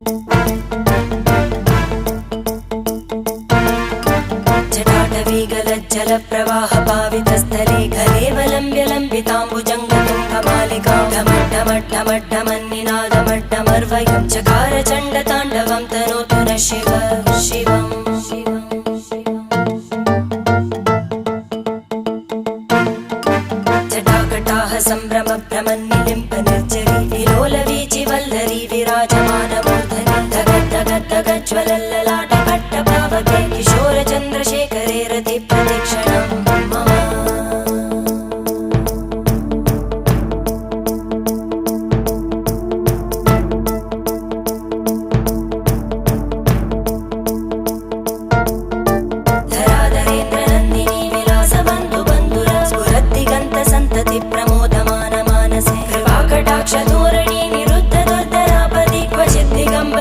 जटाटवीगलज्जलप्रवाहपावितस्थले घलेवलम्ब्य लम्बिताम्बुजङ्गतुङ्गमालिकां ढमड्ढमड्ढमड्ढमन्निनादमड्ढमर्वयं चकार चण्डताण्डवं तनोतु नः शिव शिवम् जटाकटाः सम्भ्रमभ्रमन्नि